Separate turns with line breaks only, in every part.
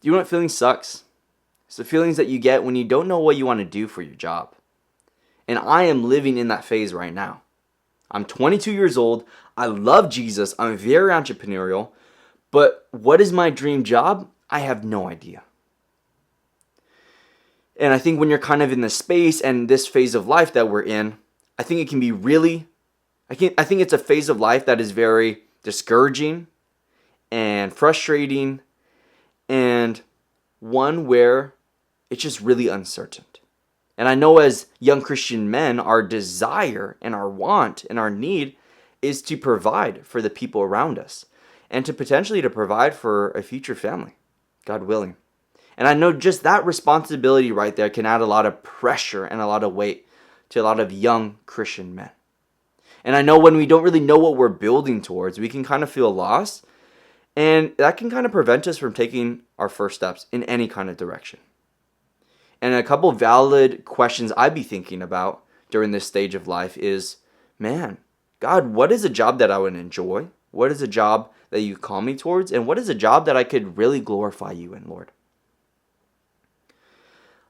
Do you know what feeling sucks? It's the feelings that you get when you don't know what you want to do for your job. And I am living in that phase right now. I'm 22 years old. I love Jesus. I'm very entrepreneurial. But what is my dream job? I have no idea. And I think when you're kind of in this space and this phase of life that we're in, I think it can be really, I think it's a phase of life that is very discouraging and frustrating, and one where it's just really uncertain. And I know as young Christian men, our desire and our want and our need is to provide for the people around us and to potentially to provide for a future family, God willing. And I know just that responsibility right there can add a lot of pressure and a lot of weight to a lot of young Christian men. And I know when we don't really know what we're building towards, we can kind of feel lost. And that can kind of prevent us from taking our first steps in any kind of direction. And a couple valid questions I'd be thinking about during this stage of life is, man, God, what is a job that I would enjoy? What is a job that you call me towards? And what is a job that I could really glorify you in, Lord?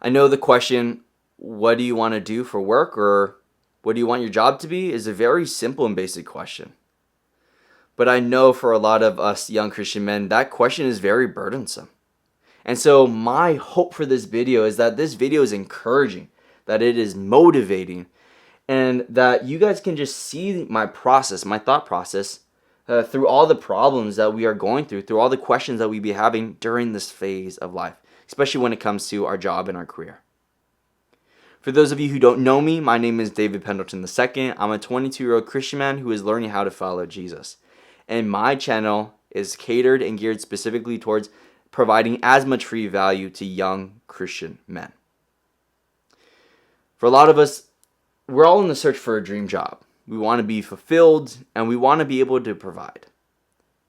I know the question, what do you want to do for work, or what do you want your job to be, is a very simple and basic question. But I know for a lot of us young Christian men, that question is very burdensome. And so my hope for this video is that this video is encouraging, that it is motivating, and that you guys can just see my process, my thought process, through all the problems that we are going through all the questions that we be having during this phase of life, especially when it comes to our job and our career. For those of you who don't know me, my name is David Pendleton II. I'm a 22-year-old Christian man who is learning how to follow Jesus. And my channel is catered and geared specifically towards providing as much free value to young Christian men. For a lot of us, we're all in the search for a dream job. We want to be fulfilled and we want to be able to provide.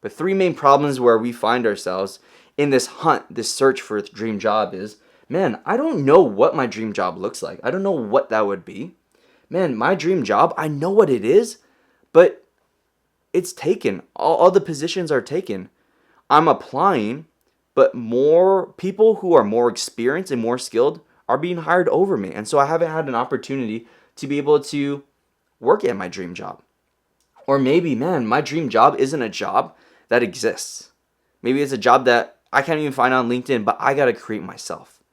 But three main problems where we find ourselves in this hunt, this search for a dream job is, man, I don't know what my dream job looks like. I don't know what that would be. Man, my dream job, I know what it is, but it's taken. All the positions are taken. I'm applying, but more people who are more experienced and more skilled are being hired over me. And so I haven't had an opportunity to be able to work at my dream job. Or maybe, man, my dream job isn't a job that exists. Maybe it's a job that I can't even find on LinkedIn, but I got to create myself.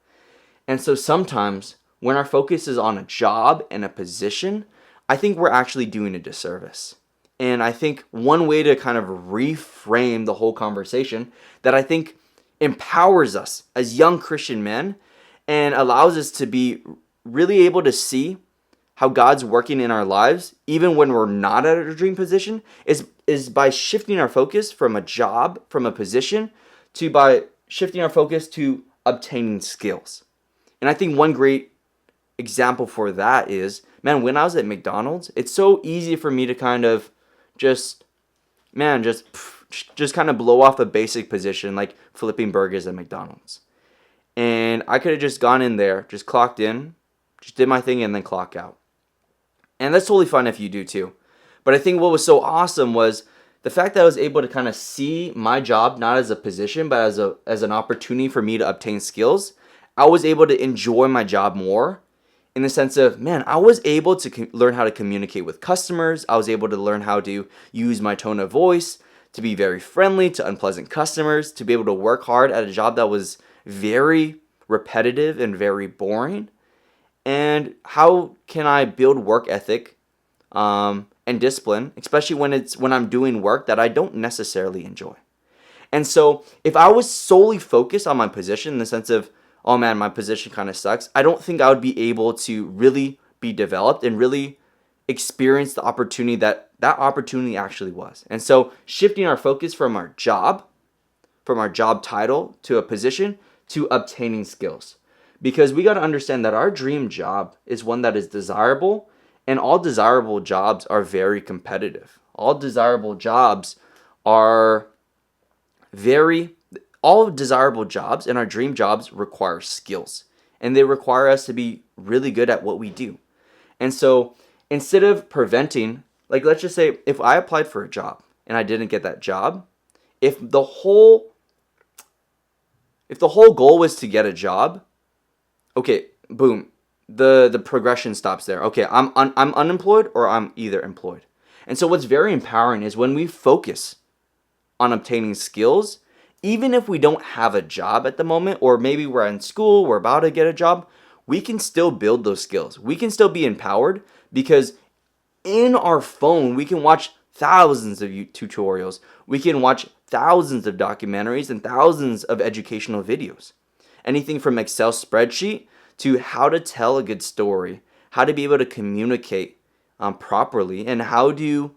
And so sometimes when our focus is on a job and a position, I think we're actually doing a disservice. And I think one way to kind of reframe the whole conversation that I think empowers us as young Christian men and allows us to be really able to see how God's working in our lives, even when we're not at a dream position, is by shifting our focus from a job, from a position, to by shifting our focus to obtaining skills. And I think one great example for that is, man, when I was at McDonald's, it's so easy for me to kind of just kind of blow off a basic position like flipping burgers at McDonald's. And I could have just gone in there, just clocked in, just did my thing and then clock out. And that's totally fine if you do too. But I think what was so awesome was the fact that I was able to kind of see my job not as a position, but as an opportunity for me to obtain skills. I was able to enjoy my job more in the sense of, man, I was able to learn how to communicate with customers. I was able to learn how to use my tone of voice, to be very friendly to unpleasant customers, to be able to work hard at a job that was very repetitive and very boring. And how can I build work ethic and discipline, especially when I'm doing work that I don't necessarily enjoy. And so if I was solely focused on my position in the sense of, oh man, my position kind of sucks, I don't think I would be able to really be developed and really experience the opportunity that opportunity actually was. And so shifting our focus from our job title to a position to obtaining skills. Because we got to understand that our dream job is one that is desirable, and all desirable jobs are very competitive. All desirable jobs and our dream jobs require skills, and they require us to be really good at what we do. And so instead of preventing, like let's just say if I applied for a job and I didn't get that job, if the whole If the whole goal was to get a job, okay, boom, the progression stops there. Okay, I'm unemployed or I'm either employed. And so what's very empowering is when we focus on obtaining skills, even if we don't have a job at the moment, or maybe we're in school, we're about to get a job, we can still build those skills. We can still be empowered because in our phone, we can watch thousands of tutorials. We can watch thousands of documentaries and thousands of educational videos. Anything from Excel spreadsheet to how to tell a good story, how to be able to communicate properly, and how do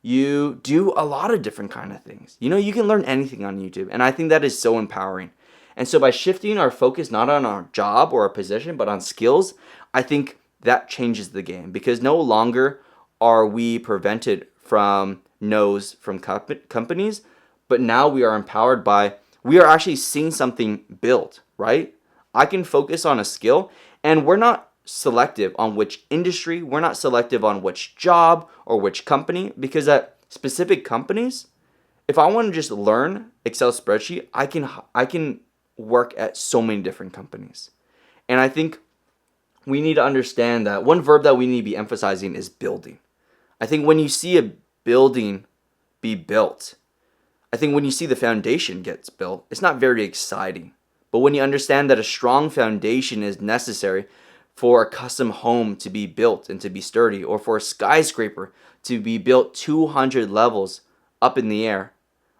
you do a lot of different kind of things. You can learn anything on YouTube, and I think that is so empowering. And so by shifting our focus not on our job or our position, but on skills, I think that changes the game because no longer are we prevented from no's from companies, but now we are empowered by, we are actually seeing something built, right? I can focus on a skill, and we're not selective on which industry, we're not selective on which job or which company, because at specific companies, if I want to just learn Excel spreadsheet, I can work at so many different companies. And I think we need to understand that one verb that we need to be emphasizing is building. I think when you see a building be built, I think when you see the foundation gets built, it's not very exciting. But when you understand that a strong foundation is necessary for a custom home to be built and to be sturdy, or for a skyscraper to be built 200 levels up in the air,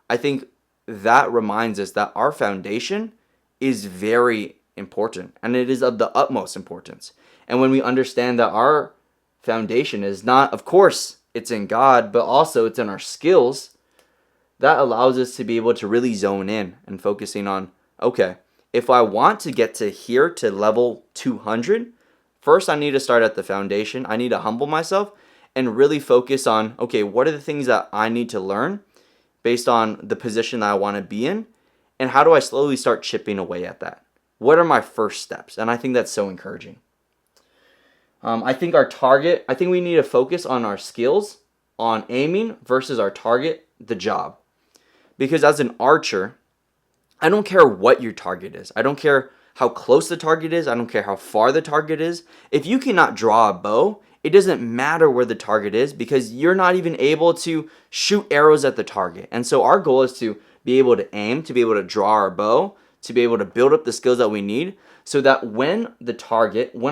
I think that reminds us that our foundation is very important, and it is of the utmost importance. And when we understand that our foundation is not, of course, it's in God, but also it's in our skills, that allows us to be able to really zone in and focusing on, okay, if I want to get to here to level 200, first I need to start at the foundation. I need to humble myself and really focus on, okay, what are the things that I need to learn based on the position that I want to be in, and how do I slowly start chipping away at that? What are my first steps? And I think that's so encouraging. I think we need to focus on our skills, on aiming versus our target, the job. Because as an archer, I don't care what your target is. I don't care how close the target is. I don't care how far the target is. If you cannot draw a bow, it doesn't matter where the target is because you're not even able to shoot arrows at the target. And so our goal is to be able to aim, to be able to draw our bow, to be able to build up the skills that we need so that when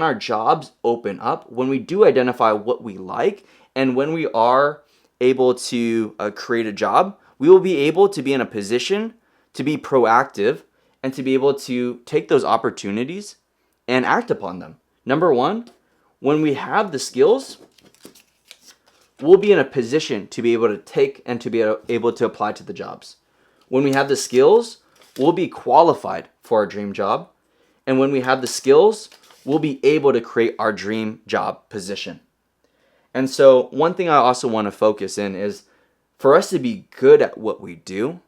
our jobs open up, when we do identify what we like, and when we are able to create a job, we will be able to be in a position to be proactive and to be able to take those opportunities and act upon them. Number one, when we have the skills, we'll be in a position to be able to take and to be able to apply to the jobs. When we have the skills, we'll be qualified for our dream job. And when we have the skills, we'll be able to create our dream job position. And so one thing I also want to focus in is for us to be good at what we do,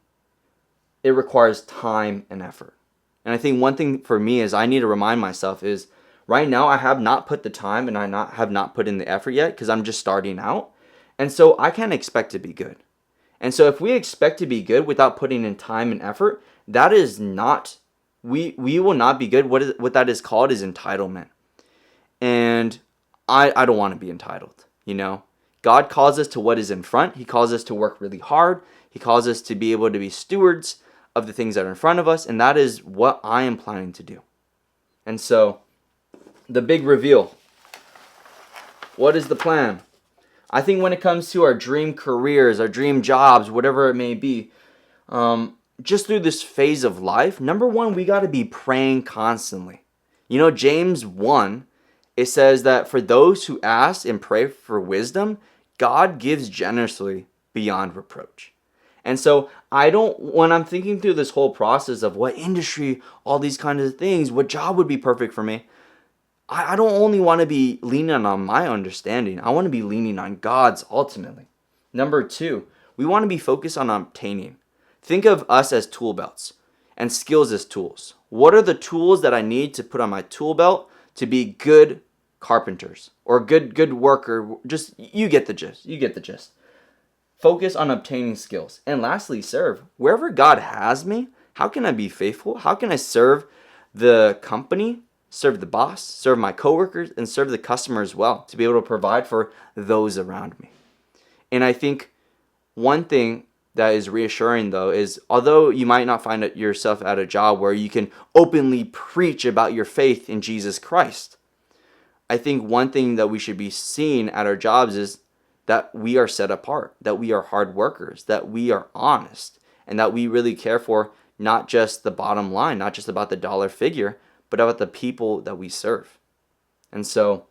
it requires time and effort. And I think one thing for me is I need to remind myself is right now I have not put the time and have not put in the effort yet because I'm just starting out. And so I can't expect to be good. And so if we expect to be good without putting in time and effort, that is not, we will not be good. What that is called is entitlement. And I don't want to be entitled, God calls us to what is in front. He calls us to work really hard. He calls us to be able to be stewards of the things that are in front of us, and that is what I am planning to do. And so, the big reveal. What is the plan? I think when it comes to our dream careers, our dream jobs, whatever it may be, just through this phase of life, number one, we got to be praying constantly. James 1, it says that for those who ask and pray for wisdom, God gives generously beyond reproach. And so when I'm thinking through this whole process of what industry, all these kinds of things, what job would be perfect for me, I don't only want to be leaning on my understanding. I want to be leaning on God's ultimately. Number two, we want to be focused on obtaining. Think of us as tool belts and skills as tools. What are the tools that I need to put on my tool belt to be good carpenters or good worker? Just, you get the gist. Focus on obtaining skills. And lastly, serve. Wherever God has me, How can I be faithful? How can I serve the company, serve the boss, serve my coworkers, and serve the customer as well, to be able to provide for those around me? And I think one thing that is reassuring, though, is although you might not find yourself at a job where you can openly preach about your faith in Jesus Christ, I think one thing that we should be seeing at our jobs is that we are set apart, that we are hard workers, that we are honest, and that we really care for not just the bottom line, not just about the dollar figure, but about the people that we serve. And so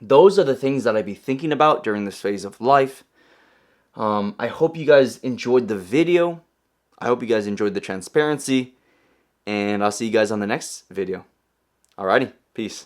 those are the things that I'd be thinking about during this phase of life. I hope you guys enjoyed the video. I hope you guys enjoyed the transparency. And I'll see you guys on the next video. Alrighty, peace.